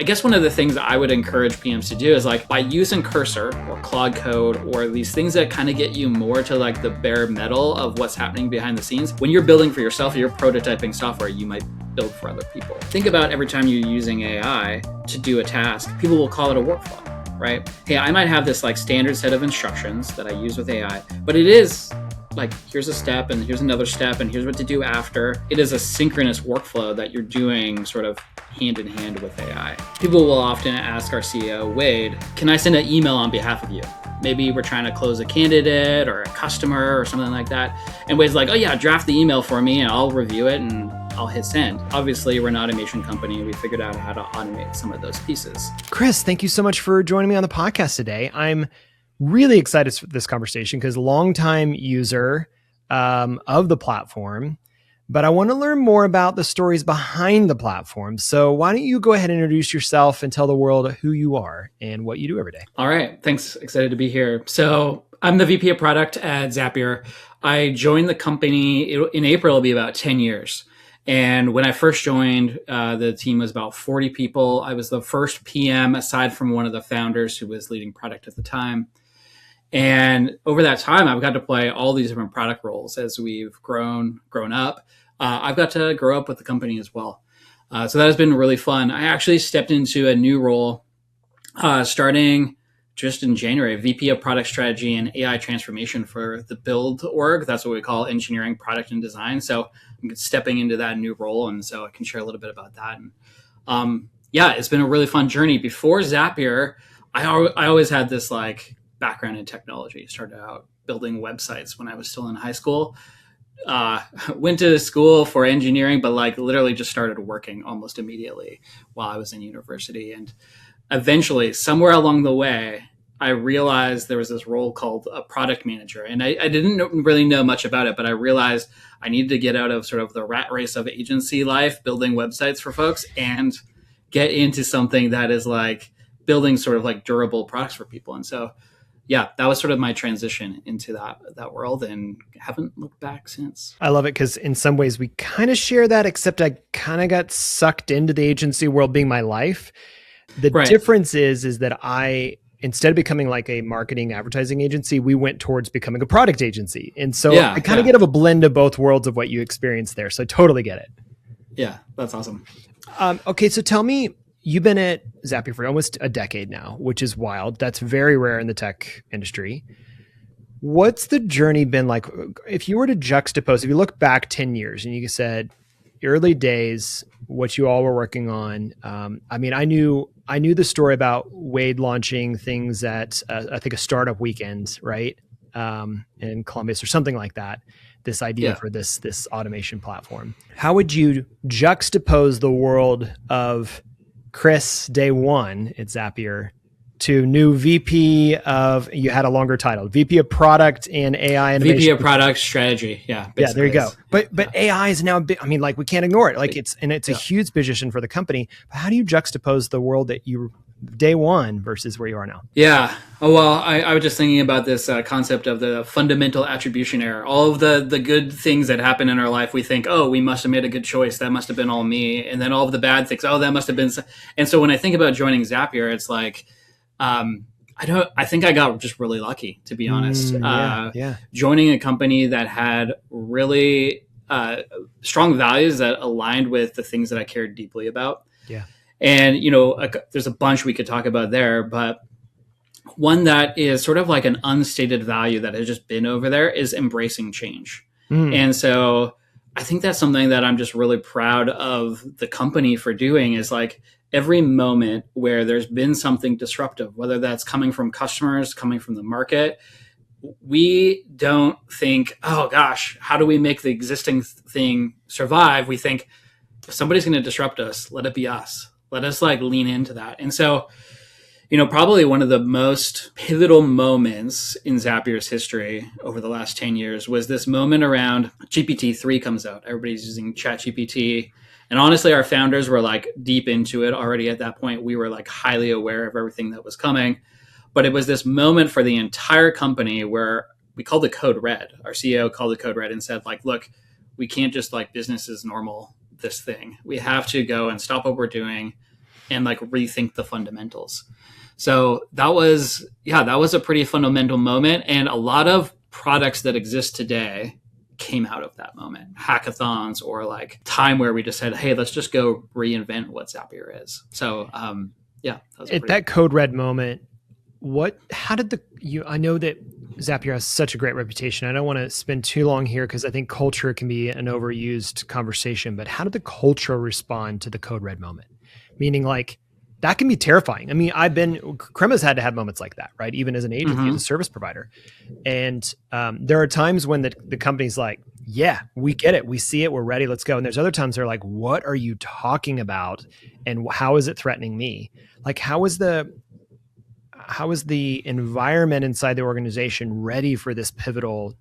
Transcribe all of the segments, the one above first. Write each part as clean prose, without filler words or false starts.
I guess one of the things I would encourage PMs to do is like by using Cursor or Claude Code or these things that kind of get you more to like the bare metal of what's happening behind the scenes. When you're building for yourself, you're prototyping software, you might build for other people. Think about every time you're using AI to do a task, people will call it a workflow, right? Hey, I might have this like standard set of instructions that I use with AI, but it is like, here's a step and here's another step and here's what to do after. It is a synchronous workflow that you're doing sort of hand in hand with AI. People will often ask our CEO, Wade, can I send an email on behalf of you? Maybe we're trying to close a candidate or a customer or something like that. And Wade's like, oh yeah, draft the email for me and I'll review it and I'll hit send. Obviously, we're an automation company. We figured out how to automate some of those pieces. Chris, thank you so much for joining me on the podcast today. I'm really excited for this conversation because longtime user of the platform, but I want to learn more about the stories behind the platform. So why don't you go ahead and introduce yourself and tell the world who you are and what you do every day. All right. Thanks. Excited to be here. So I'm the VP of product at Zapier. I joined the company in April. It'll be about 10 years. And when I first joined, the team was about 40 people. I was the first PM aside from one of the founders who was leading product at the time. And over that time, I've got to play all these different product roles as we've grown up. I've got to grow up with the company as well. So that has been really fun. I actually stepped into a new role starting just in January, VP of Product Strategy and AI Transformation for the Build org. That's what we call engineering, product, and design. So I'm stepping into that new role. And so I can share a little bit about that. And yeah, it's been a really fun journey. Before Zapier, I always had this like background in technology. Started out building websites when I was still in high school. Went to school for engineering, but like literally just started working almost immediately while I was in university. And eventually, somewhere along the way, I realized there was this role called a product manager. And I didn't really know much about it, but I realized I needed to get out of sort of the rat race of agency life, building websites for folks, and get into something that is like building sort of like durable products for people. And so yeah, that was sort of my transition into that world and haven't looked back since. I love it because in some ways we kind of share that, except I kind of got sucked into the agency world being my life. The difference is that instead of becoming like a marketing advertising agency, we went towards becoming a product agency. And so I kind of get a blend of both worlds of what you experienced there. So I totally get it. Yeah, that's awesome. Okay, so tell me, you've been at Zapier for almost a decade now, which is wild. That's very rare in the tech industry. What's the journey been like? If you were to juxtapose, if you look back 10 years and you said early days, what you all were working on. I mean, I knew the story about Wade launching things at, I think a startup weekend, right? In Columbus or something like that. This idea for this automation platform. How would you juxtapose the world of Chris day one at Zapier to new VP of, you had a longer title, VP of Product and AI Innovation. VP of Product Strategy. Yeah. There you go. But AI is now, I mean, like we can't ignore it. Like it's a huge position for the company. But how do you juxtapose the world that you day one versus where you are now? Yeah. Oh, well, I was just thinking about this concept of the fundamental attribution error. All of the good things that happen in our life, we think, oh, we must have made a good choice. That must have been all me. And then all of the bad things, oh, that must have been. And so when I think about joining Zapier, it's like, I think I got just really lucky, to be honest. Joining a company that had really strong values that aligned with the things that I cared deeply about. Yeah. And, there's a bunch we could talk about there, but one that is sort of like an unstated value that has just been over there is embracing change. And so I think that's something that I'm just really proud of the company for doing, is like every moment where there's been something disruptive, whether that's coming from customers, coming from the market, we don't think, oh gosh, how do we make the existing thing survive? We think, if somebody's going to disrupt us, let it be us. Let us like lean into that. And so, probably one of the most pivotal moments in Zapier's history over the last 10 years was this moment around GPT-3 comes out. Everybody's using ChatGPT. And honestly, our founders were like deep into it already at that point. We were like highly aware of everything that was coming. But it was this moment for the entire company where we called the code red. Our CEO called the code red and said, like, look, we can't just like business as normal this thing. We have to go and stop what we're doing and like rethink the fundamentals. So that was a pretty fundamental moment. And a lot of products that exist today came out of that moment. Hackathons or like time where we just said, hey, let's just go reinvent what Zapier is. So that was at that code red moment, I know that Zapier has such a great reputation. I don't want to spend too long here because I think culture can be an overused conversation, but how did the culture respond to the code red moment? Meaning like, that can be terrifying. I mean, Crema's had to have moments like that, right? Even as an agency, as a service provider. And there are times when the company's like, yeah, we get it. We see it. We're ready. Let's go. And there's other times they're like, what are you talking about? And how is it threatening me? Like, how is the environment inside the organization ready for this pivotal,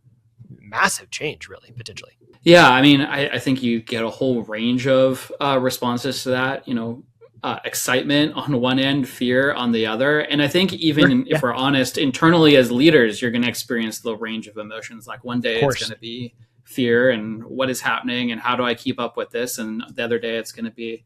massive change, really, potentially? Yeah. I mean, I think you get a whole range of responses to that, excitement on one end, fear on the other. And I think even if we're honest, internally as leaders, you're going to experience the range of emotions. Like one day it's going to be fear and what is happening and how do I keep up with this? And the other day it's going to be,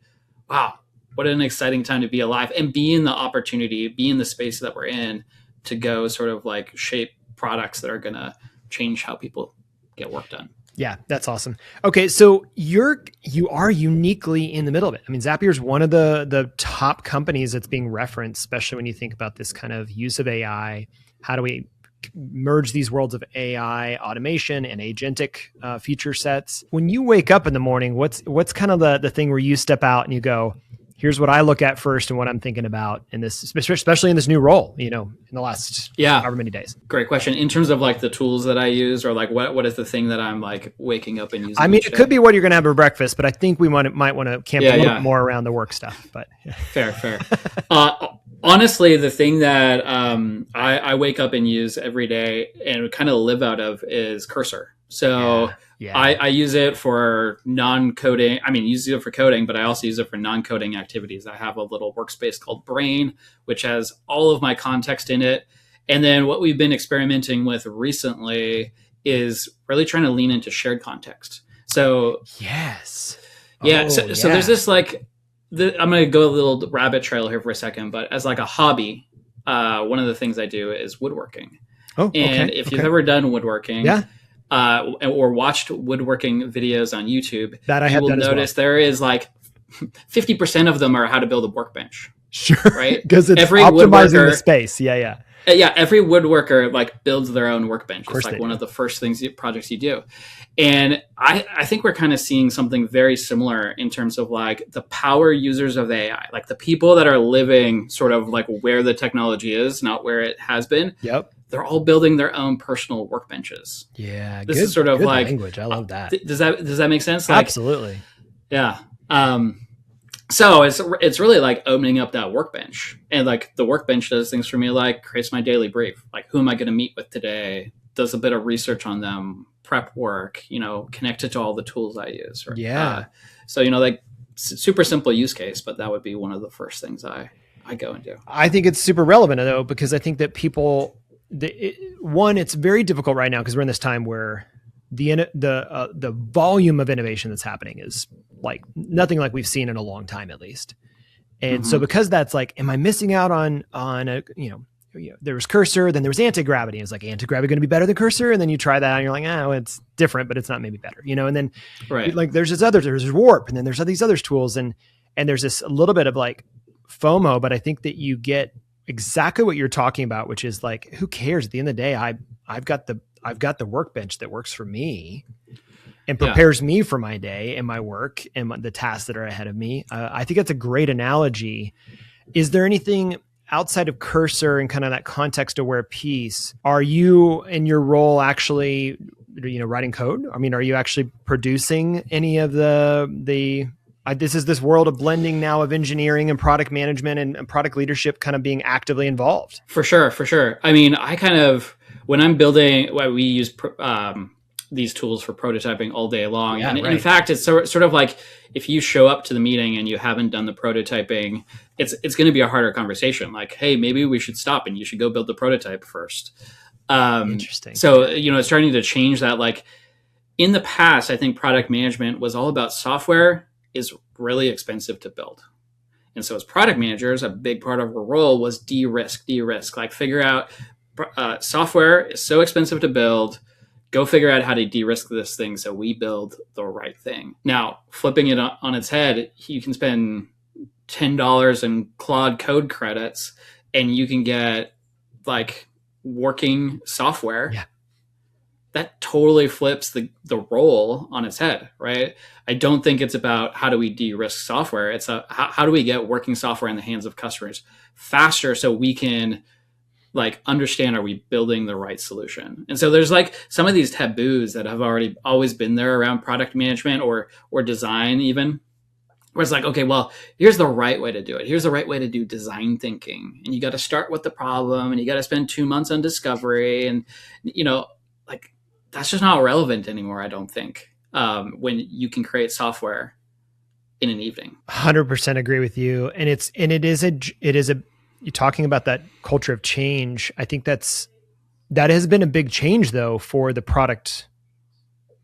wow, what an exciting time to be alive and be in the opportunity, be in the space that we're in to go sort of like shape products that are going to change how people get work done. Yeah, that's awesome. Okay, so you are uniquely in the middle of it. I mean, Zapier is one of the top companies that's being referenced, especially when you think about this kind of use of AI. How do we merge these worlds of AI, automation, and agentic feature sets? When you wake up in the morning, what's kind of the thing where you step out and you go, here's what I look at first and what I'm thinking about in this, especially in this new role, in the last however many days. Great question. In terms of like the tools that I use or like what is the thing that I'm like waking up and using? I mean, it could be what you're going to have for breakfast, but I think we might want to camp a little bit more around the work stuff. But Fair. Honestly, the thing that I wake up and use every day and kind of live out of is Cursor. So I use it for non-coding. I mean, use it for coding, but I also use it for non-coding activities. I have a little workspace called Brain, which has all of my context in it. And then what we've been experimenting with recently is really trying to lean into shared context. So so there's this like, I'm going to go a little rabbit trail here for a second, but as like a hobby, one of the things I do is woodworking. If you've ever done woodworking, or watched woodworking videos on YouTube, you will notice there is like 50% of them are how to build a workbench. Sure, right? Because it's optimizing the space. Every woodworker like builds their own workbench. It's like one of the first projects you do. And I think we're kind of seeing something very similar in terms of like the power users of AI, like the people that are living sort of like where the technology is, not where it has been. Yep. They're all building their own personal workbenches. Yeah. This is sort of like language. I love that. Does that make sense? Like, absolutely. Yeah. So it's really like opening up that workbench, and like the workbench does things for me, like creates my daily brief. Like, who am I going to meet with today? Does a bit of research on them, prep work, connected to all the tools I use. Right? So, like super simple use case, but that would be one of the first things I go and do. I think it's super relevant though, because I think that people, it's very difficult right now because we're in this time where the volume of innovation that's happening is like nothing like we've seen in a long time, at least. And so because that's like, am I missing out on a, there was Cursor, then there was anti-gravity. It's like, anti-gravity going to be better than Cursor? And then you try that and you're like, oh, it's different, but it's not maybe better, and then like there's Warp, and then there's these other tools, and there's this a little bit of like FOMO, but I think that you get exactly what you're talking about, which is like, who cares? At the end of the day, I've got the workbench that works for me and prepares me for my day and my work and the tasks that are ahead of me. I think that's a great analogy. Is there anything outside of Cursor and kind of that context aware piece? Are you in your role actually, writing code? I mean, are you actually producing any of this is this world of blending now of engineering and product management and product leadership kind of being actively involved? For sure. I mean, when I'm building, we use these tools for prototyping all day long. In fact, it's sort of like if you show up to the meeting and you haven't done the prototyping, it's going to be a harder conversation. Like, hey, maybe we should stop and you should go build the prototype first. Interesting. So, it's starting to change that. Like in the past, I think product management was all about software is really expensive to build. And so as product managers, a big part of our role was de-risk, like figure out software is so expensive to build. Go figure out how to de-risk this thing so we build the right thing. Now, flipping it on its head, you can spend $10 in Claude code credits and you can get like working software. Yeah. That totally flips the role on its head, right? I don't think it's about how do we de-risk software. It's how do we get working software in the hands of customers faster so we can like understand, are we building the right solution? And so there's like some of these taboos that have always been there around product management or design even, where it's like, okay, well, here's the right way to do it. Here's the right way to do design thinking. And you got to start with the problem and you got to spend 2 months on discovery. And, like that's just not relevant anymore, I don't think, when you can create software in an evening. 100% agree with you. And it is a you're talking about that culture of change. I think that has been a big change though for the product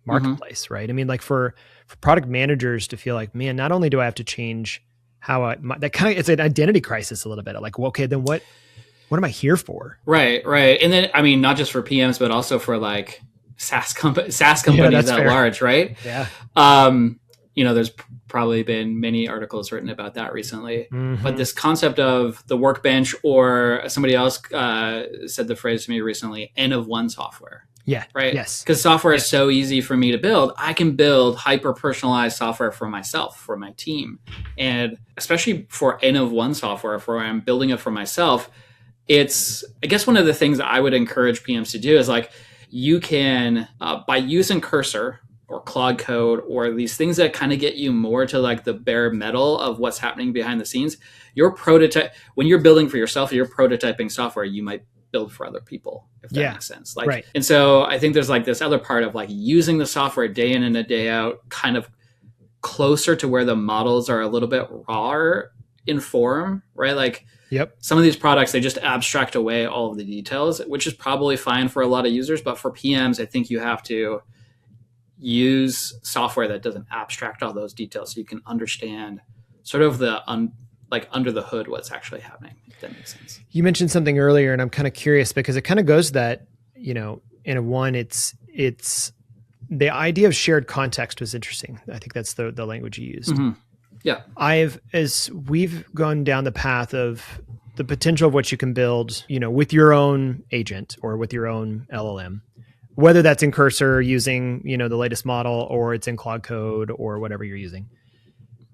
marketplace, right? I mean, like for product managers to feel like, man, not only do I have to change how it's an identity crisis a little bit. Like, well, okay, then what am I here for? Right. And then, I mean, not just for PMs, but also for like SaaS companies at fair. Large, right? Yeah. There's probably been many articles written about that recently. But this concept of the workbench, or somebody else said the phrase to me recently, N of one software. Yeah. Right. Yes. Because software is so easy for me to build. I can build hyper personalized software for myself, for my team. And especially for N of one software, for when I'm building it for myself, it's, I guess one of the things I would encourage PMs to do is like, you can, by using Cursor or Claude Code or these things that kind of get you more to like the bare metal of what's happening behind the scenes, when you're building for yourself, you're prototyping software you might build for other people, if that makes sense. Like, right. And so I think there's like this other part of like using the software day in and a day out, kind of closer to where the models are a little bit raw in form, right? Like, yep. Some of these products, they just abstract away all of the details, which is probably fine for a lot of users. But for PMs, I think you have to use software that doesn't abstract all those details so you can understand sort of the under the hood what's actually happening, if that makes sense. You mentioned something earlier, and I'm kind of curious because it kind of goes that, in a one, it's the idea of shared context was interesting. I think that's the language you used. Mm-hmm. Yeah. As we've gone down the path of the potential of what you can build, with your own agent or with your own LLM, whether that's in Cursor using, the latest model, or it's in Claude Code or whatever you're using.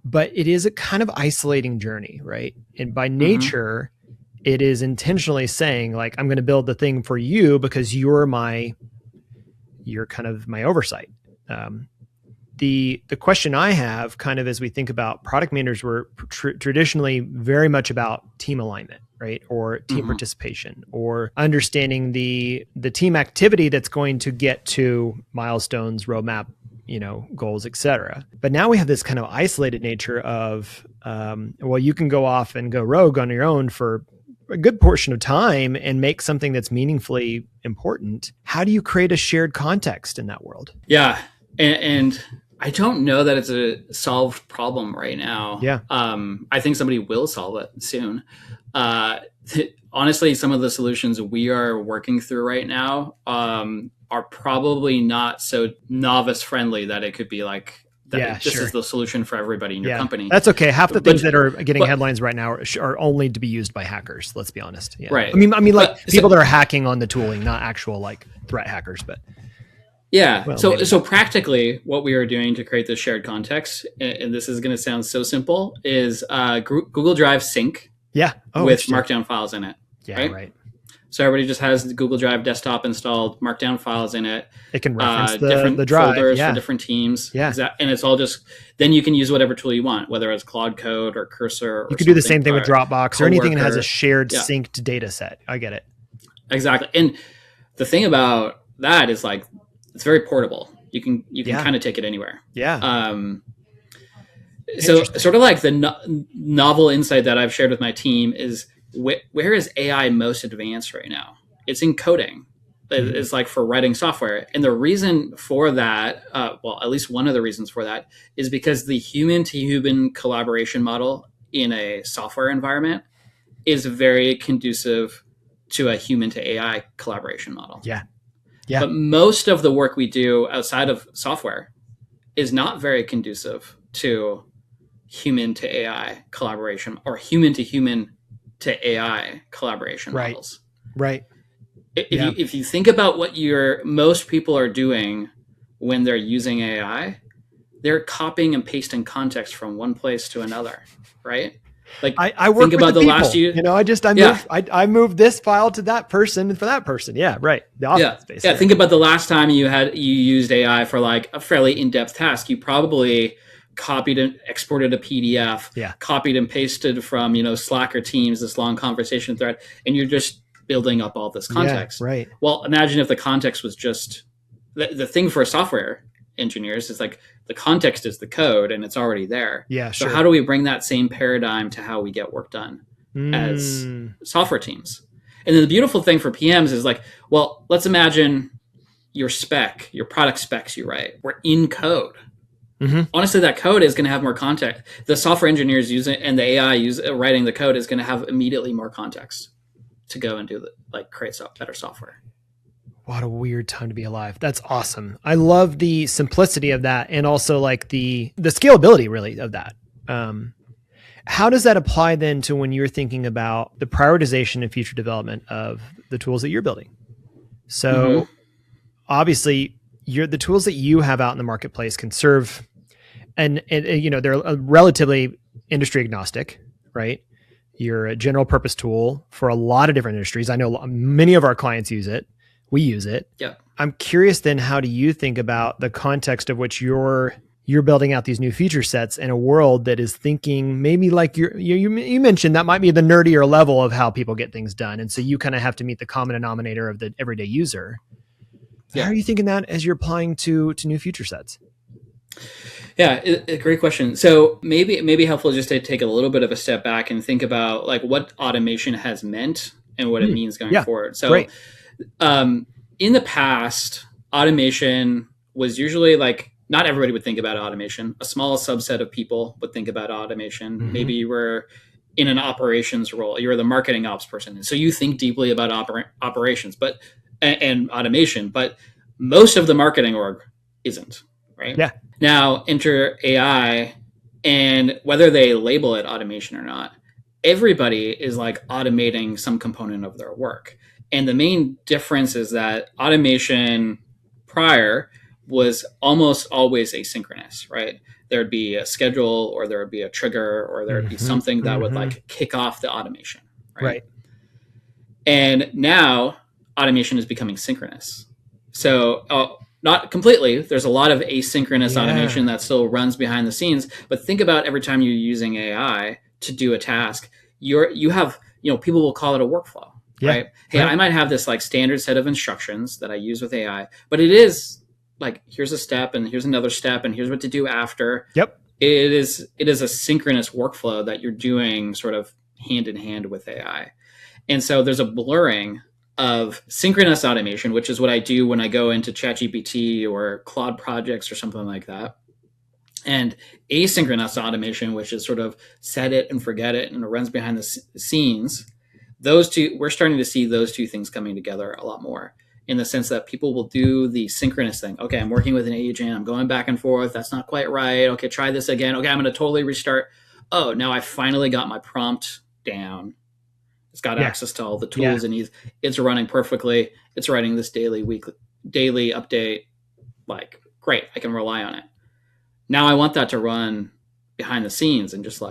But it is a kind of isolating journey, right? And by nature, it is intentionally saying like, I'm going to build the thing for you because you're kind of my oversight. The question I have kind of as we think about product managers, were traditionally very much about team alignment, right? Or team participation, or understanding the team activity that's going to get to milestones, roadmap, goals, et cetera. But now we have this kind of isolated nature of, you can go off and go rogue on your own for a good portion of time and make something that's meaningfully important. How do you create a shared context in that world? Yeah. And I don't know that it's a solved problem right now. Yeah. I think somebody will solve it soon. Honestly, some of the solutions we are working through right now are probably not so novice friendly that it could be like, this is the solution for everybody in your company. That's okay. Half the things that are getting headlines right now are only to be used by hackers. Let's be honest. Yeah. Right. I mean, like people that are hacking on the tooling, not actual like threat hackers, but. Yeah. Well, so practically what we are doing to create this shared context, and this is going to sound so simple, is Google Drive sync with Markdown files in it. Yeah, right. So everybody just has the Google Drive desktop installed, Markdown files in it. It can reference different the drive folders for different teams. Yeah. And it's all just, then you can use whatever tool you want, whether it's Claude Code or Cursor. You can do the same thing with Dropbox or anything that has a shared synced data set. I get it. Exactly. And the thing about that is like, it's very portable. You can kind of take it anywhere. Yeah. So sort of like the novel insight that I've shared with my team is where is AI most advanced right now? It's in coding. It's like for writing software. And the reason for that, at least one of the reasons for that is because the human to human collaboration model in a software environment is very conducive to a human to AI collaboration model. Yeah. Yeah. But most of the work we do outside of software is not very conducive to human to AI collaboration or human to AI collaboration models. Right. If you think about what most people are doing when they're using AI, they're copying and pasting context from one place to another, right? Like I work think about with the last year. I moved this file to that person for that person. Yeah, right. The office space. Yeah. Think about the last time you used AI for like a fairly in-depth task. You probably copied and exported a PDF, copied and pasted from, Slack or Teams, this long conversation thread, and you're just building up all this context. Yeah, right. Well, imagine if the context was just the thing for software engineers is like the context is the code and it's already there. Yeah, so how do we bring that same paradigm to how we get work done as software teams? And then the beautiful thing for PMs is like, well, let's imagine your product specs you write were in code. Honestly, that code is going to have more context. The software engineers use it and the AI writing the code is going to have immediately more context to go and do create better software. What a weird time to be alive. That's awesome. I love the simplicity of that and also like the scalability really of that. How does that apply then to when you're thinking about the prioritization and future development of the tools that you're building? So obviously the tools that you have out in the marketplace can serve and they're relatively industry agnostic, right? You're a general purpose tool for a lot of different industries. I know many of our clients use it. We use it. Yeah. I'm curious then, how do you think about the context of which you're building out these new feature sets in a world that is thinking maybe like you mentioned that might be the nerdier level of how people get things done. And so you kind of have to meet the common denominator of the everyday user. Yeah. How are you thinking that as you're applying to new feature sets? Yeah, a great question. So maybe helpful just to take a little bit of a step back and think about like what automation has meant and what it means going forward. So great. In the past, automation was usually like, not everybody would think about automation. A small subset of people would think about automation. Maybe you were in an operations role. You were the marketing ops person. So you think deeply about operations and automation, but most of the marketing org isn't, right? Yeah. Now enter AI, and whether they label it automation or not, everybody is like automating some component of their work. And the main difference is that automation prior was almost always asynchronous, right? There'd be a schedule or there would be a trigger or there would be something that would like kick off the automation, right? And now automation is becoming synchronous. So not completely, there's a lot of asynchronous automation that still runs behind the scenes, but think about every time you're using AI to do a task, you have, people will call it a workflow. Right. Hey, I might have this like standard set of instructions that I use with AI, but it is like, here's a step and here's another step and here's what to do after. Yep. It is a synchronous workflow that you're doing sort of hand in hand with AI. And so there's a blurring of synchronous automation, which is what I do when I go into ChatGPT or Claude projects or something like that. And asynchronous automation, which is sort of set it and forget it and it runs behind the scenes. Those two, we're starting to see those two things coming together a lot more in the sense that people will do the synchronous thing. Okay, I'm working with an agent. I'm going back and forth. That's not quite right. Okay, try this again. Okay, I'm going to totally restart. Oh, now I finally got my prompt down. It's got access to all the tools it needs. It's running perfectly. It's writing this daily update. Like, great, I can rely on it. Now I want that to run behind the scenes and just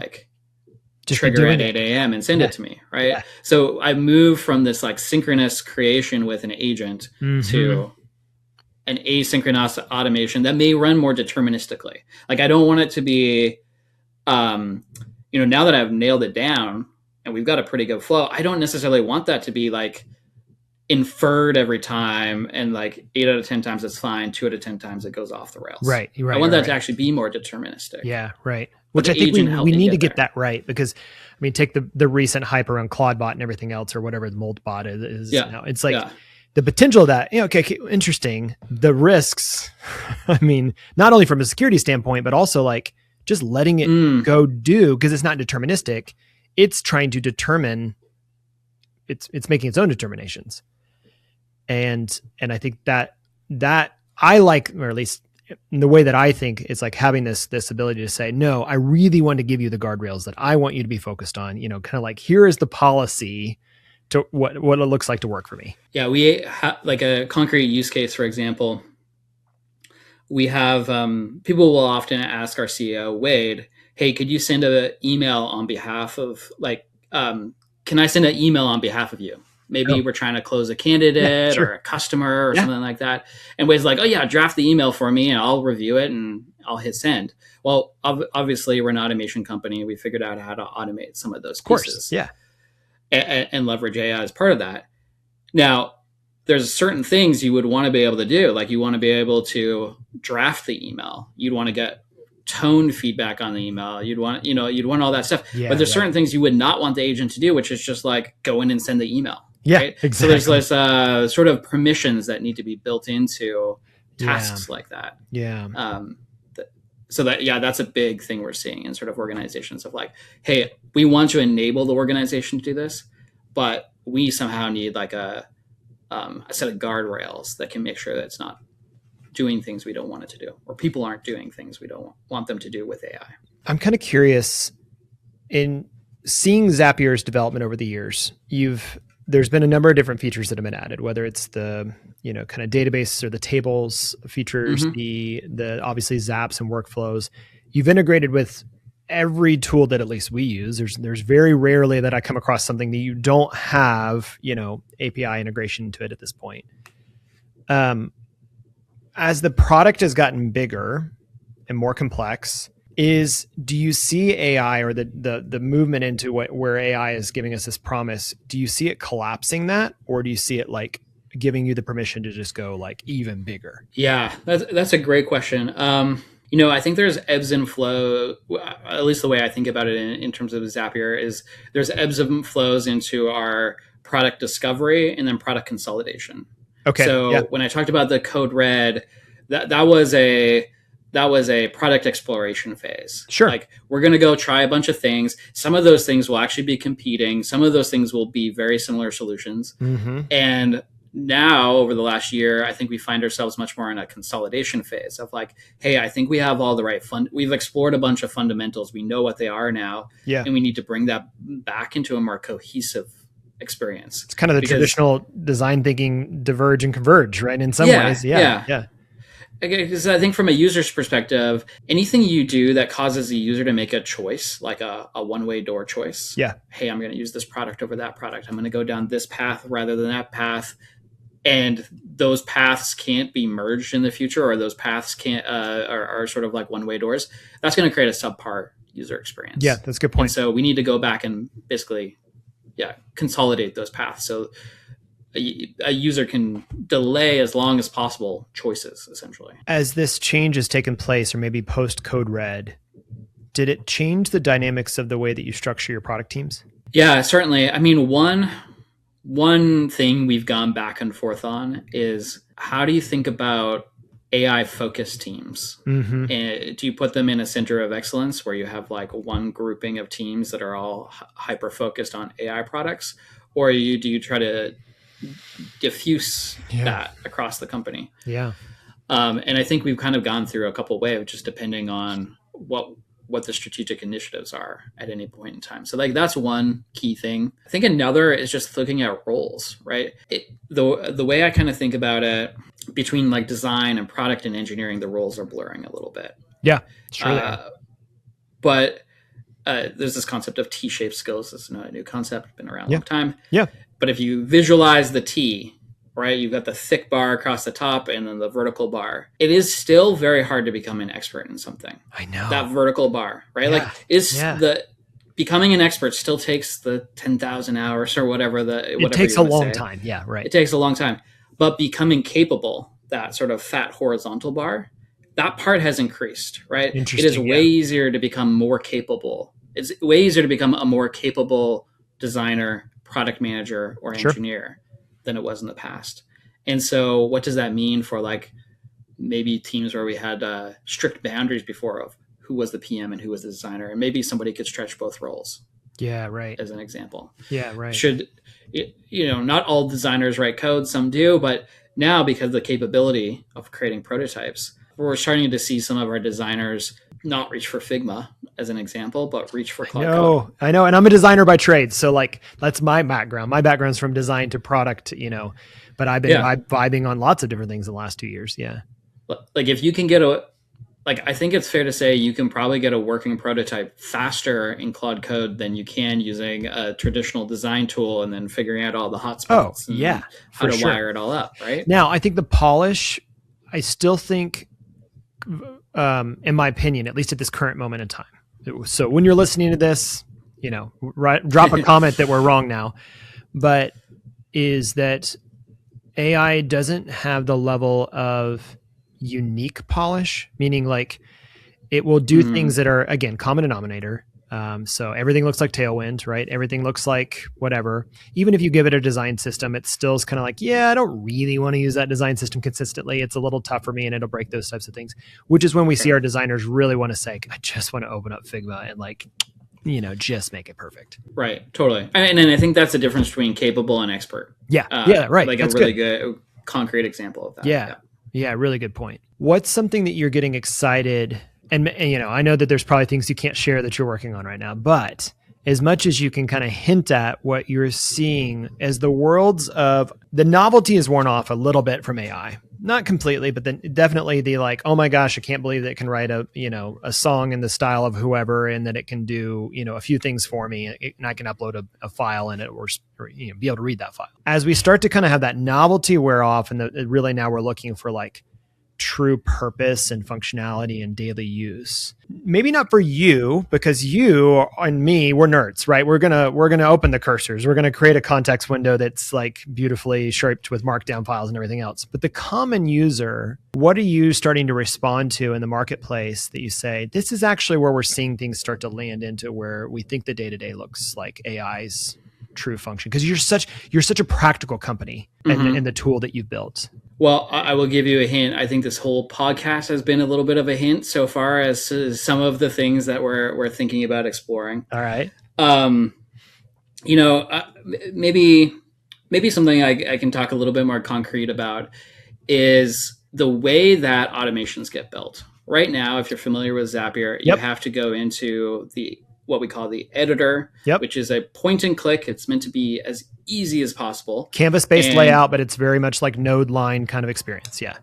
trigger at 8 a.m. and send it to me, right? Yeah. So I moved from this like synchronous creation with an agent to an asynchronous automation that may run more deterministically. Like I don't want it to be, now that I've nailed it down and we've got a pretty good flow, I don't necessarily want that to be like inferred every time and like 8 out of 10 times it's fine, 2 out of 10 times it goes off the rails. Right. I want that to actually be more deterministic. Yeah, right. Which I think we need to get that right because, I mean, take the recent hype around Claudebot and everything else or whatever the Moldbot is now. It's like the potential of that, okay, interesting. The risks, I mean, not only from a security standpoint, but also like just letting it go do, because it's not deterministic. It's trying to determine, it's making its own determinations. And I think that I like, or at least in the way that I think, it's like having this ability to say, no, I really want to give you the guardrails that I want you to be focused on, kind of like, here is the policy to what it looks like to work for me. Yeah. We have like a concrete use case, for example. We have, people will often ask our CEO, Wade, hey, could you send an email on behalf of can I send an email on behalf of you? Maybe we're trying to close a candidate or a customer or something like that. And Wade's like, oh yeah, draft the email for me and I'll review it and I'll hit send. Well, obviously we're an automation company. We figured out how to automate some of those pieces. Yeah. And leverage AI as part of that. Now, there's certain things you would want to be able to do. Like you want to be able to draft the email. You'd want to get tone feedback on the email. You'd want all that stuff. Yeah, but there's certain things you would not want the agent to do, which is just like go in and send the email. Yeah, right? exactly. So there's sort of permissions that need to be built into tasks like that. Yeah. That's a big thing we're seeing in sort of organizations of like, hey, we want to enable the organization to do this, but we somehow need like a set of guardrails that can make sure that it's not doing things we don't want it to do, or people aren't doing things we don't want them to do with AI. I'm kind of curious, in seeing Zapier's development over the years, there's been a number of different features that have been added, whether it's the, kind of database or the tables features, the obviously Zaps and workflows. You've integrated with every tool that at least we use. There's very rarely that I come across something that you don't have, API integration to it at this point. As the product has gotten bigger and more complex, do you see AI, or the movement into where AI is giving us this promise, do you see it collapsing that, or do you see it like giving you the permission to just go like even bigger? Yeah, that's a great question. I think there's ebbs and flow, at least the way I think about it in terms of Zapier is there's ebbs and flows into our product discovery and then product consolidation. Okay. So when I talked about the code red, that was a product exploration phase. Sure. Like we're going to go try a bunch of things. Some of those things will actually be competing. Some of those things will be very similar solutions. Mm-hmm. And now over the last year, I think we find ourselves much more in a consolidation phase of like, hey, I think we have all the right we've explored a bunch of fundamentals. We know what they are now. Yeah. And we need to bring that back into a more cohesive experience. It's kind of the traditional design thinking, diverge and converge, right? In some ways. Yeah. Because I think from a user's perspective, anything you do that causes the user to make a choice, like a one-way door choice. Yeah. Hey, I'm going to use this product over that product. I'm going to go down this path rather than that path. And those paths can't be merged in the future, or those paths can't are sort of like one-way doors. That's going to create a subpar user experience. Yeah, that's a good point. And so we need to go back and basically, consolidate those paths. So a user can delay as long as possible choices, essentially. As this change has taken place, or maybe post code red, did it change the dynamics of the way that you structure your product teams? Yeah, certainly. I mean, one thing we've gone back and forth on is how do you think about AI focused teams? Mm-hmm. And do you put them in a center of excellence where you have like one grouping of teams that are all hyper focused on AI products, or do you try to diffuse that across the company? Yeah. And I think we've kind of gone through a couple of waves, just depending on what the strategic initiatives are at any point in time. So like that's one key thing. I think another is just looking at roles, right? The way I kind of think about it, between like design and product and engineering, the roles are blurring a little bit. Yeah, sure. But there's this concept of T-shaped skills. It's not a new concept, been around a long time. Yeah. But if you visualize the T, right, you've got the thick bar across the top and then the vertical bar. It is still very hard to become an expert in something. I know. That vertical bar, right? Yeah. Like becoming an expert still takes the 10,000 hours or whatever. It takes a long time. Yeah, right. It takes a long time. But becoming capable, that sort of fat horizontal bar, that part has increased, right? It is way easier to become more capable. It's way easier to become a more capable designer, product manager, or engineer than it was in the past. And so what does that mean for like maybe teams where we had strict boundaries before of who was the PM and who was the designer, and maybe somebody could stretch both roles. Yeah, right. As an example. Yeah, right. Not all designers write code, some do, but now because of the capability of creating prototypes, we're starting to see some of our designers not reach for Figma as an example, but reach for Cloud Code. I know. And I'm a designer by trade. So like, that's my background. My background's from design to product, but I've been vibing on lots of different things in the last 2 years. Yeah. Like if you can get I think it's fair to say you can probably get a working prototype faster in Claude Code than you can using a traditional design tool and then figuring out all the hotspots. How to wire it all up, right? Now, I think the polish, I still think, in my opinion, at least at this current moment in time. So when you're listening to this, drop a comment that we're wrong now, but is that AI doesn't have the level of unique polish, meaning like it will do things that are, again, common denominator. So everything looks like Tailwind, right? Everything looks like whatever. Even if you give it a design system, it still is kind of like, I don't really want to use that design system consistently. It's a little tough for me and it'll break those types of things, which is when we see our designers really want to say, I just want to open up Figma and just make it perfect. Right. Totally. And I think that's the difference between capable and expert. Yeah. Right. Like that's a really good concrete example of that. Yeah. Really good point. What's something that you're getting excited? And I know that there's probably things you can't share that you're working on right now, but as much as you can kind of hint at what you're seeing as the worlds of the novelty is worn off a little bit from AI, not completely, but then definitely the like, oh my gosh, I can't believe that it can write a song in the style of whoever, and that it can do, a few things for me and I can upload a file in it or be able to read that file. As we start to kind of have that novelty wear off and really now we're looking for like true purpose and functionality and daily use. Maybe not for you, because you and me, we're nerds, right? We're gonna open the cursors. We're gonna create a context window that's like beautifully shaped with markdown files and everything else. But the common user, what are you starting to respond to in the marketplace that you say, this is actually where we're seeing things start to land into where we think the day-to-day looks like AI's true function? Because you're such a practical company in the tool that you've built. Well, I will give you a hint. I think this whole podcast has been a little bit of a hint so far as to some of the things that we're thinking about exploring. All right. Maybe something I can talk a little bit more concrete about is the way that automations get built. Right now, if you're familiar with Zapier, you have to go into what we call the editor, which is a point and click. It's meant to be as easy as possible. Canvas-based layout, but it's very much like node line kind of experience. Yeah.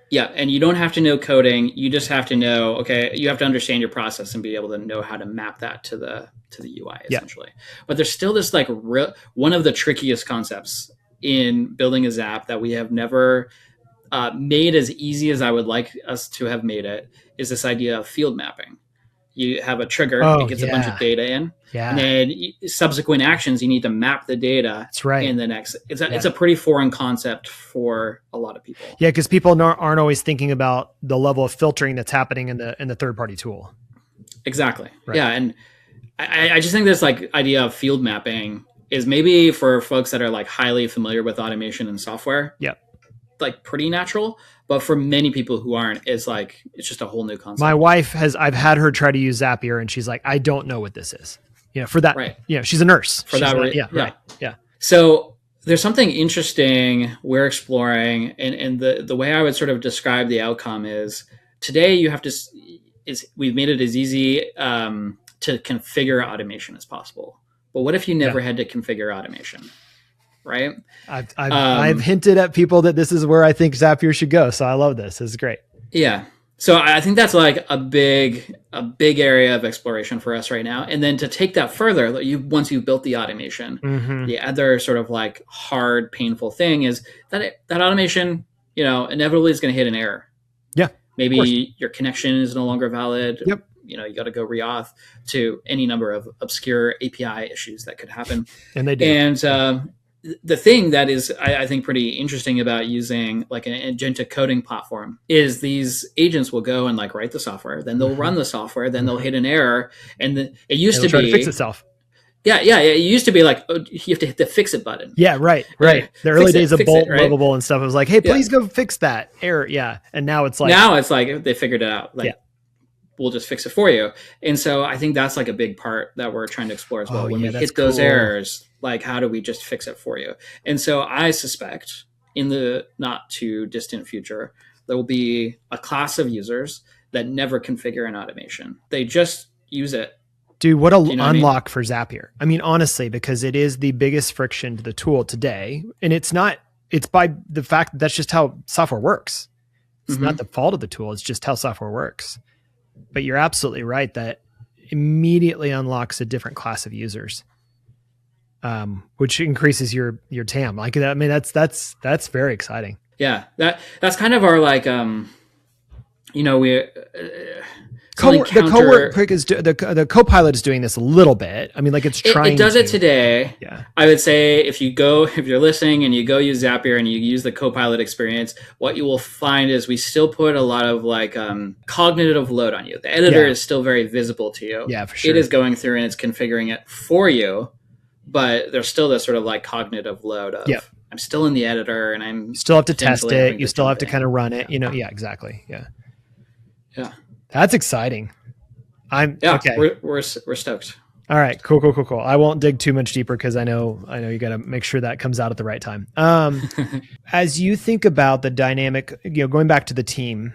Yeah. And you don't have to know coding. You just have to know, you have to understand your process and be able to know how to map that to the UI essentially. But there's still this one of the trickiest concepts in building a Zap that we have never made as easy as I would like us to have made it, is this idea of field mapping. You have a trigger, it gets a bunch of data in, and then subsequent actions, you need to map the data. That's right. In the next, it's a pretty foreign concept for a lot of people. Yeah, because people aren't always thinking about the level of filtering that's happening in the third-party tool. Exactly. Right. Yeah, and I just think this like idea of field mapping is maybe for folks that are like highly familiar with automation and software. Yeah. Like pretty natural, but for many people who aren't, it's just a whole new concept. My wife I've had her try to use Zapier and she's like, I don't know what this is. For that, right. She's a nurse. For that, right. Yeah. So there's something interesting we're exploring, and the way I would sort of describe the outcome is today we've made it as easy to configure automation as possible. But what if you never had to configure automation? Right. I've hinted at people that this is where I think Zapier should go. So I love this. This is great. Yeah. So I think that's like a big area of exploration for us right now. And then to take that further, once you've built the automation, the other sort of like hard, painful thing is that automation, inevitably is going to hit an error. Yeah. Maybe your connection is no longer valid. Yep. You got to go reauth to any number of obscure API issues that could happen. And they do. And, the thing that is, I think, pretty interesting about using like an agentic coding platform is these agents will go and like write the software, then they'll run the software, then they'll hit an error, and it used to try be to fix itself. Yeah. It used to be like, you have to hit the fix it button. Yeah, right. The early days of Bolt Movable and stuff, it was like, hey, please go fix that error. Yeah, and now it's like they figured it out. we'll just fix it for you. And so I think that's like a big part that we're trying to explore as well. When we hit those errors, like how do we just fix it for you? And so I suspect in the not too distant future, there will be a class of users that never configure an automation. They just use it. Dude, what an unlock for Zapier. I mean, honestly, because it is the biggest friction to the tool today. And it's by the fact that that's just how software works. It's not the fault of the tool. It's just how software works. But you're absolutely right that immediately unlocks a different class of users, which increases your TAM. Like that. I mean, that's very exciting. Yeah, that's kind of our like, we. The Copilot is doing this a little bit. I mean, like it's trying. It does it today. Yeah. I would say if you're listening and you go use Zapier and you use the Copilot experience, what you will find is we still put a lot of like cognitive load on you. The editor is still very visible to you. Yeah, for sure. It is going through and it's configuring it for you, but there's still this sort of like cognitive load of I'm still in the editor and I'm you still have to test it. You still have to kind of run it. Yeah, exactly. Yeah. Yeah. That's exciting. Okay. We're stoked. All right, cool. I won't dig too much deeper because I know you got to make sure that comes out at the right time. As you think about the dynamic, going back to the team,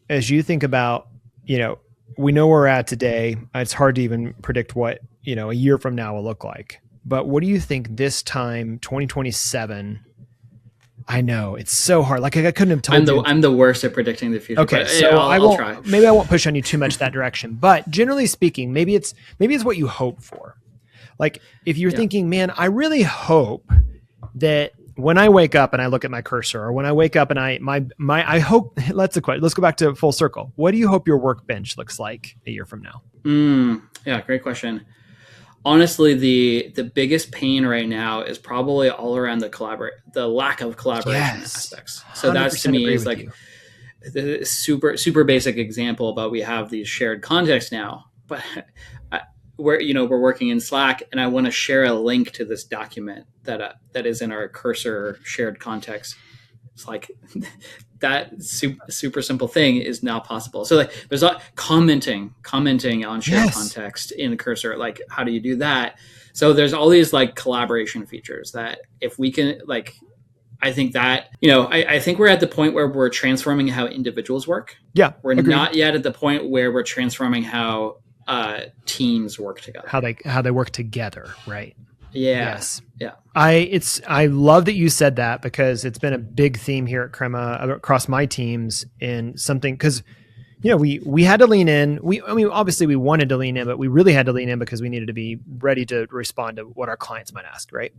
as you think about, we know where we're at today. It's hard to even predict what, a year from now will look like. But what do you think this time, 2027? I know it's so hard. Like I couldn't have told you. I'm the worst at predicting the future. Okay, so I'll try. Maybe I won't push on you too much that direction. But generally speaking, maybe it's what you hope for. Like if you're thinking, man, I really hope that when I wake up and I look at my cursor, or when I wake up and I hope. Let's go back to full circle. What do you hope your workbench looks like a year from now? Yeah, great question. Honestly, the biggest pain right now is probably all around the lack of collaboration aspects. So that's to me is like the super basic example, but we have these shared contexts now. But we're working in Slack, and I want to share a link to this document that is in our cursor shared context. It's like that super simple thing is now possible. So like there's commenting on shared context in the cursor. Like how do you do that? So there's all these like collaboration features that if we can like, I think that, I think we're at the point where we're transforming how individuals work. Yeah. We're not yet at the point where we're transforming how teams work together. How they work together. Right. Yeah. Yes. Yeah. I love that you said that because it's been a big theme here at Crema across my teams in something because, we had to lean in. Obviously we wanted to lean in, but we really had to lean in because we needed to be ready to respond to what our clients might ask. Right.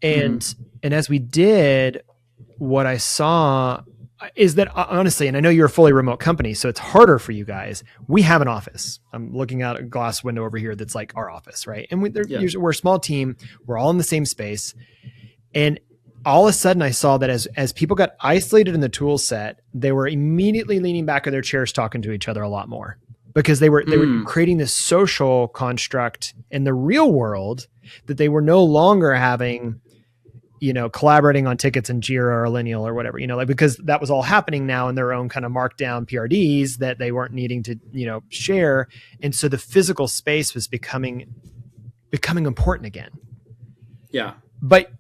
And as we did, what I saw is that honestly, and I know you're a fully remote company, so it's harder for you guys. We have an office. I'm looking out a glass window over here that's like our office, right? And we're a small team. We're all in the same space. And all of a sudden I saw that as people got isolated in the tool set, they were immediately leaning back in their chairs talking to each other a lot more because they were creating this social construct in the real world that they were no longer having collaborating on tickets in Jira or Lineal or whatever, because that was all happening now in their own kind of markdown PRDs that they weren't needing to, share. And so the physical space was becoming important again. Yeah. But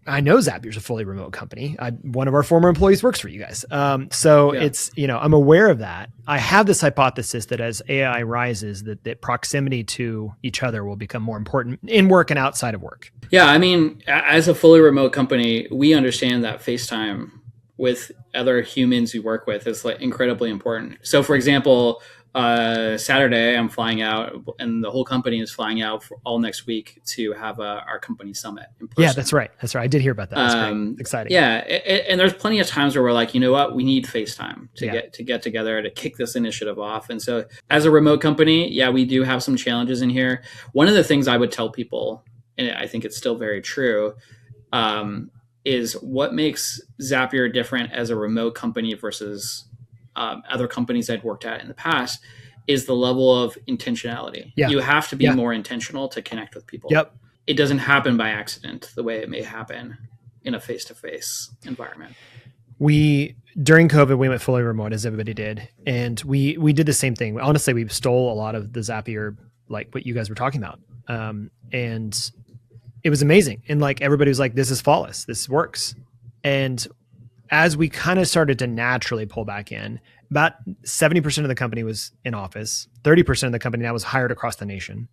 I know Zapier's a fully remote company. One of our former employees works for you guys. It's, I'm aware of that. I have this hypothesis that as AI rises, that proximity to each other will become more important in work and outside of work. Yeah. I mean, as a fully remote company, we understand that FaceTime with other humans you work with is like incredibly important. So for example, Saturday I'm flying out and the whole company is flying out for all next week to have our company summit in person. Yeah, that's right. I did hear about that. That's great. Exciting. Yeah. And there's plenty of times where we're like, you know what, we need FaceTime to get together to kick this initiative off. And so as a remote company, we do have some challenges in here. One of the things I would tell people, and I think it's still very true, is what makes Zapier different as a remote company versus other companies I'd worked at in the past is the level of intentionality. Yeah. You have to be more intentional to connect with people. Yep. It doesn't happen by accident the way it may happen in a face-to-face environment. During COVID, we went fully remote as everybody did. And we did the same thing. Honestly, we stole a lot of the Zapier, like what you guys were talking about. And it was amazing. And like, everybody was like, this is flawless. This works. And as we kind of started to naturally pull back in, about 70% of the company was in office. 30% of the company now was hired across the nation.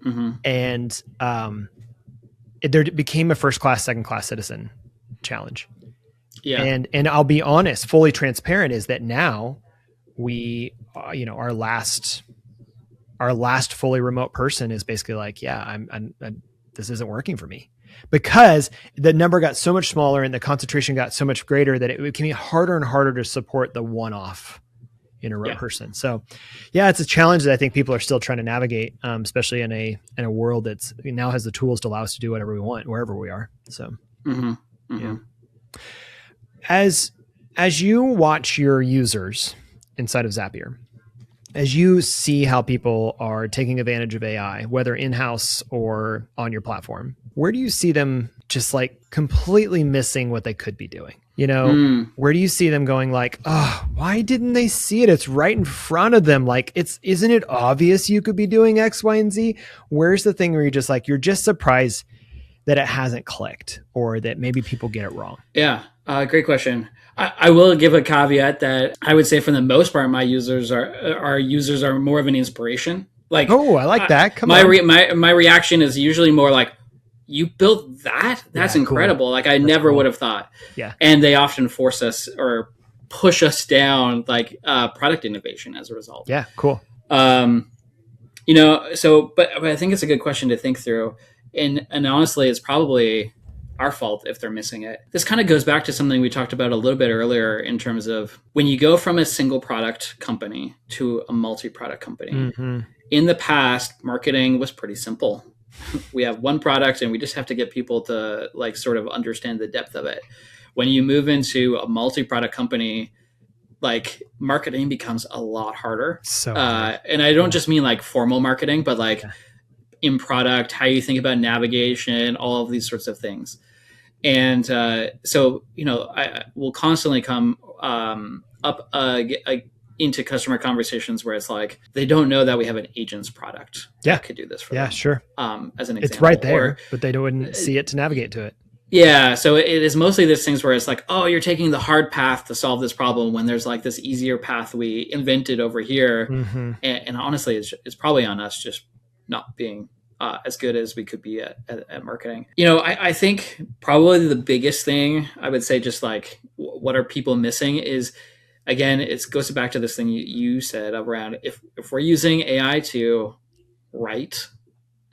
Mm-hmm. And there became a first class, second class citizen challenge. Yeah. And I'll be honest, fully transparent, is that now we, our last fully remote person is basically like, yeah, I'm this isn't working for me, because the number got so much smaller and the concentration got so much greater that it became harder and harder to support the one-off remote person. So yeah, it's a challenge that I think people are still trying to navigate, especially in a world that's now has the tools to allow us to do whatever we want, wherever we are. So, yeah. As you watch your users inside of Zapier, as you see how people are taking advantage of AI, whether in-house or on your platform, where do you see them just like completely missing what they could be doing? Where do you see them going like, oh, why didn't they see it? It's right in front of them. Like, isn't it obvious you could be doing X, Y, and Z? Where's the thing where you're just surprised that it hasn't clicked, or that maybe people get it wrong? Yeah. Great question. I will give a caveat that I would say for the most part, my users are more of an inspiration. Like, oh, I like that. Come on. My reaction is usually more like, you built that? That's incredible. Cool. Like, I never would have thought. Yeah. And they often force us or push us down like product innovation as a result. Yeah. Cool. But I think it's a good question to think through. And honestly, it's probably our fault if they're missing it. This kind of goes back to something we talked about a little bit earlier in terms of when you go from a single product company to a multi-product company. Mm-hmm. In the past, marketing was pretty simple. We have one product and we just have to get people to like sort of understand the depth of it. When you move into a multi-product company, like marketing becomes a lot harder. So hard. And I don't just mean like formal marketing, but like in product, how you think about navigation, all of these sorts of things. And so I will constantly come up into customer conversations where it's like they don't know that we have an agents product that could do this for them. Yeah, sure. As an example, it's right there, but they wouldn't see it to navigate to it. Yeah, so it is mostly this things where it's like, oh, you're taking the hard path to solve this problem when there's like this easier path we invented over here. Mm-hmm. And honestly, it's probably on us just not being as good as we could be at marketing. I think probably the biggest thing I would say, just like what are people missing, is, again, it goes back to this thing you said around if we're using AI to write,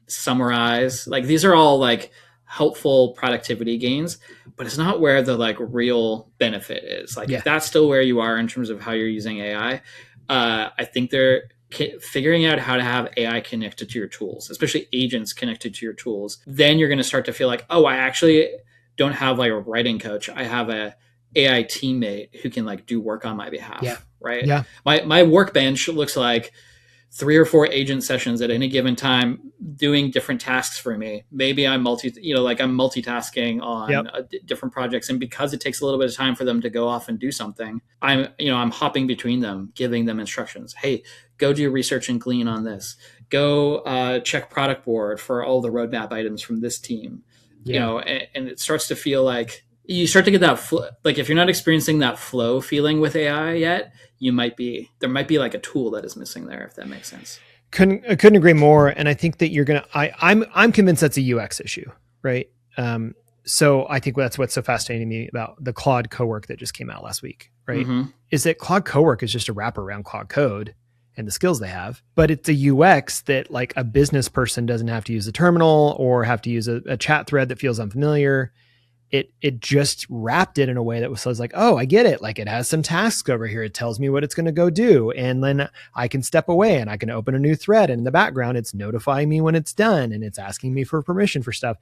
summarize, like these are all like helpful productivity gains, but it's not where the like real benefit is. Like if that's still where you are in terms of how you're using AI, I think they're figuring out how to have AI connected to your tools, especially agents connected to your tools. Then you're going to start to feel like, oh, I actually don't have like a writing coach. I have a AI teammate who can like do work on my behalf. Yeah. Right. Yeah. My workbench looks like 3 or 4 agent sessions at any given time doing different tasks for me. Maybe I'm multitasking on different projects. And because it takes a little bit of time for them to go off and do something, I'm hopping between them, giving them instructions. Hey, go do research and glean on this. Go check product board for all the roadmap items from this team. And it starts to feel like you start to get that like if you're not experiencing that flow feeling with AI yet, there might be like a tool that is missing there, if that makes sense. I couldn't agree more. And I think that I'm convinced that's a UX issue, right? So I think that's what's so fascinating to me about the Claude Cowork that just came out last week, right? Mm-hmm. Is that Claude Cowork is just a wrapper around Claude Code and the skills they have, but it's a UX that like a business person doesn't have to use a terminal or have to use a chat thread that feels unfamiliar. It just wrapped it in a way that was like, oh, I get it. Like it has some tasks over here. It tells me what it's going to go do. And then I can step away and I can open a new thread. And in the background, it's notifying me when it's done. And it's asking me for permission for stuff.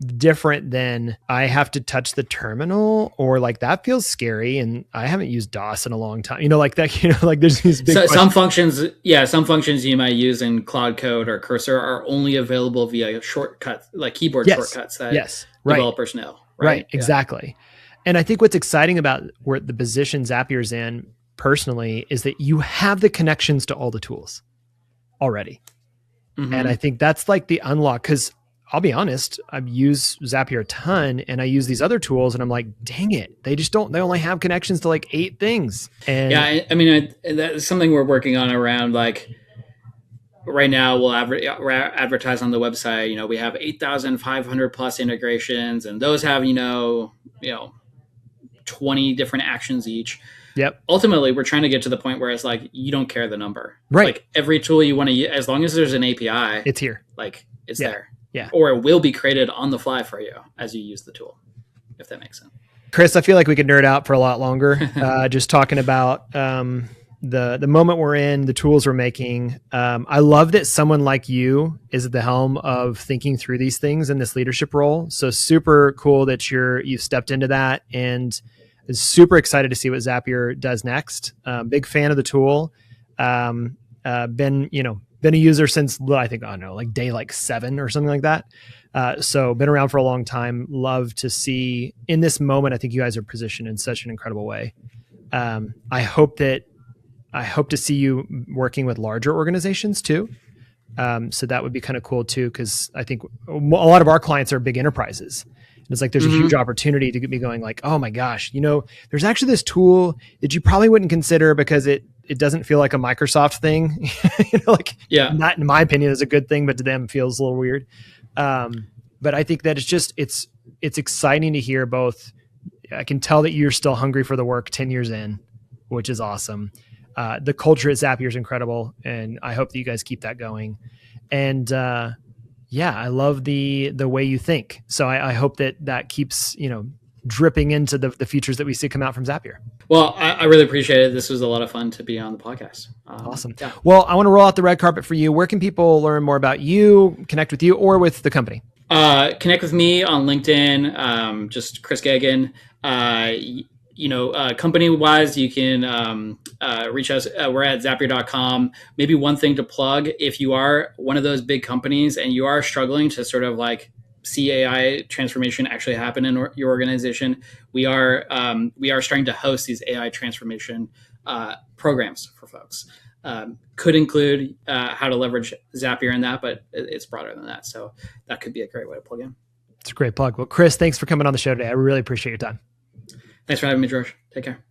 Different than I have to touch the terminal, or like that feels scary. And I haven't used DOS in a long time, like that, like there's these big some functions you might use in Claude Code or Cursor are only available via shortcuts, like keyboard shortcuts that developers know. Right. Exactly. And I think what's exciting about where the position Zapier's in personally is that you have the connections to all the tools already. Mm-hmm. And I think that's like the unlock, because I'll be honest, I've used Zapier a ton and I use these other tools and I'm like, dang it, they only have connections to like 8 things. And yeah, I mean, that's something we're working on around like right now we'll advertise on the website, we have 8,500 plus integrations and those have, 20 different actions each. Yep. Ultimately, we're trying to get to the point where it's like, you don't care the number. Right. Like every tool you want to use, as long as there's an API, it's here. Like it's Yeah. there. Yeah. Or it will be created on the fly for you as you use the tool, if that makes sense. Chris, I feel like we could nerd out for a lot longer, just talking about the moment we're in, the tools we're making. I love that someone like you is at the helm of thinking through these things in this leadership role. So super cool that you've stepped into that, and is super excited to see what Zapier does next. Big fan of the tool. Been a user since I think, like day 7 or something like that. So been around for a long time. Love to see in this moment. I think you guys are positioned in such an incredible way. I hope to see you working with larger organizations too. So that would be kind of cool too, because I think a lot of our clients are big enterprises. It's like there's a huge opportunity to get me going like, oh my gosh, there's actually this tool that you probably wouldn't consider because it doesn't feel like a Microsoft thing. Not in my opinion is a good thing, but to them feels a little weird. But I think that it's exciting to hear both. I can tell that you're still hungry for the work 10 years in, which is awesome. The culture at Zapier is incredible, and I hope that you guys keep that going. And I love the way you think. So I hope that keeps dripping into the features that we see come out from Zapier. Well, I really appreciate it. This was a lot of fun to be on the podcast. Awesome. Yeah. Well, I want to roll out the red carpet for you. Where can people learn more about you, connect with you, or with the company? Connect with me on LinkedIn, just Chris Geoghegan. Company-wise, you can reach us. We're at Zapier.com. Maybe one thing to plug, if you are one of those big companies and you are struggling to sort of like see AI transformation actually happen in your organization, we are starting to host these AI transformation programs for folks. Could include how to leverage Zapier in that, but it's broader than that. So that could be a great way to plug in. It's a great plug. Well, Chris, thanks for coming on the show today. I really appreciate your time. Thanks for having me, George. Take care.